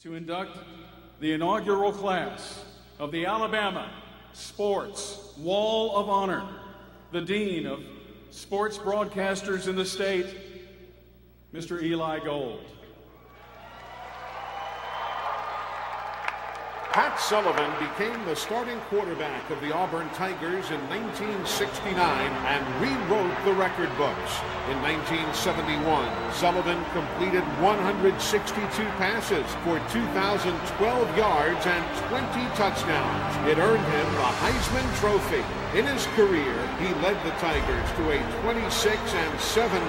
to induct the inaugural class of the Alabama Sports Wall of Honor, the Dean of Sports Broadcasters in the state, Mr. Eli Gold. Pat Sullivan became the starting quarterback of the Auburn Tigers in 1969 and rewrote the record books. In 1971, Sullivan completed 162 passes for 2,012 yards and 20 touchdowns. It earned him the Heisman Trophy. In his career, he led the Tigers to a 26-7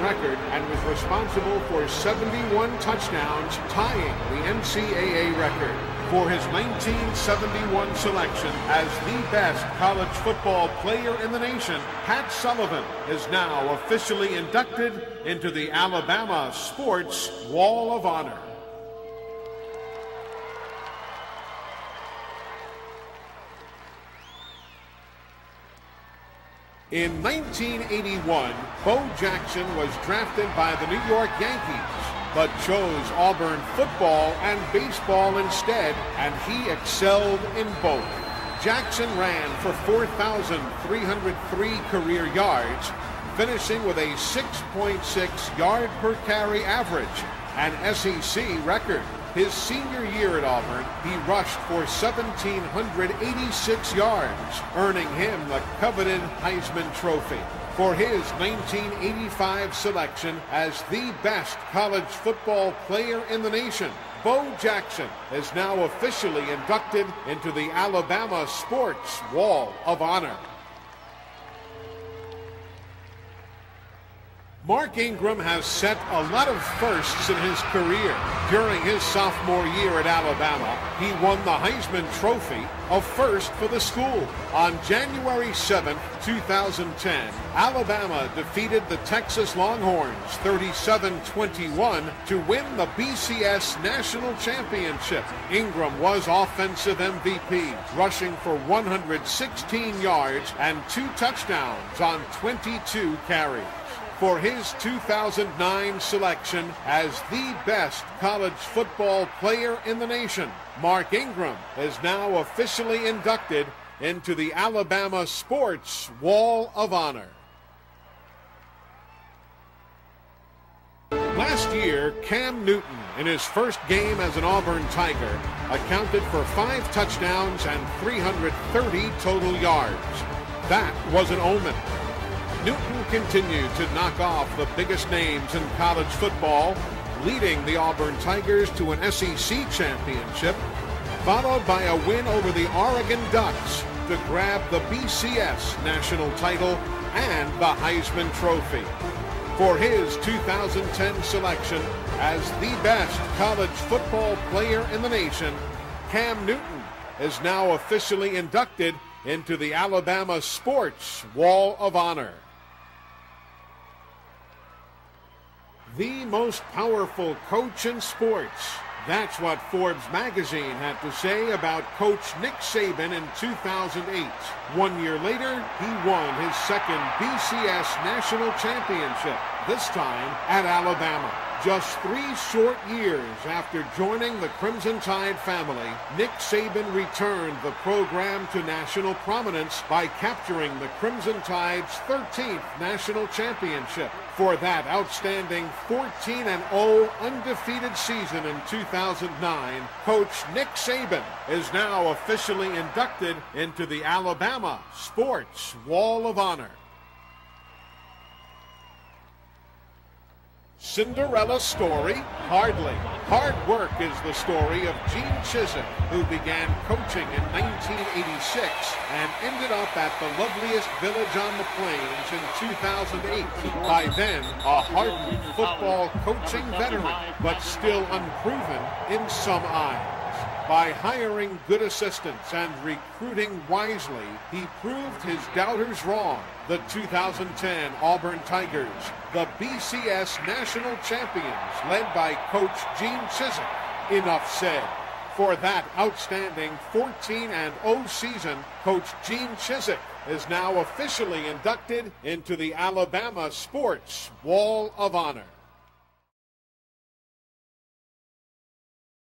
record and was responsible for 71 touchdowns, tying the NCAA record. For his 1971 selection as the best college football player in the nation, Pat Sullivan is now officially inducted into the Alabama Sports Wall of Honor. In 1981, Bo Jackson was drafted by the New York Yankees, but chose Auburn football and baseball instead, and he excelled in both. Jackson ran for 4,303 career yards, finishing with a 6.6 yard per carry average, an SEC record. His senior year at Auburn, he rushed for 1,786 yards, earning him the coveted Heisman Trophy. For his 1985 selection as the best college football player in the nation, Bo Jackson is now officially inducted into the Alabama Sports Wall of Honor. Mark Ingram has set a lot of firsts in his career. During his sophomore year at Alabama, he won the Heisman Trophy, a first for the school. On January 7, 2010, Alabama defeated the Texas Longhorns 37-21 to win the BCS National Championship. Ingram was offensive MVP, rushing for 116 yards and 2 touchdowns on 22 carries. For his 2009 selection as the best college football player in the nation, Mark Ingram is now officially inducted into the Alabama Sports Wall of Honor. Last year, Cam Newton, in his first game as an Auburn Tiger, accounted for 5 touchdowns and 330 total yards. That was an omen. Newton continued to knock off the biggest names in college football, leading the Auburn Tigers to an SEC championship, followed by a win over the Oregon Ducks to grab the BCS national title and the Heisman Trophy. For his 2010 selection as the best college football player in the nation, Cam Newton is now officially inducted into the Alabama Sports Wall of Honor. The most powerful coach in sports. That's what Forbes magazine had to say about Coach Nick Saban in 2008. 1 year later, he won his second BCS National Championship, this time at Alabama. Just 3 short years after joining the Crimson Tide family, Nick Saban returned the program to national prominence by capturing the Crimson Tide's 13th national championship. For that outstanding 14-0 undefeated season in 2009, Coach Nick Saban is now officially inducted into the Alabama Sports Wall of Honor. Cinderella story? Hardly. Hard work is the story of Gene Chizik, who began coaching in 1986 and ended up at the loveliest village on the plains in 2008. By then, a hardened football coaching veteran, but still unproven in some eyes. By hiring good assistants and recruiting wisely, he proved his doubters wrong. The 2010 Auburn Tigers, the BCS National Champions, led by Coach Gene Chizik. Enough said. For that outstanding 14-0 season, Coach Gene Chizik is now officially inducted into the Alabama Sports Wall of Honor.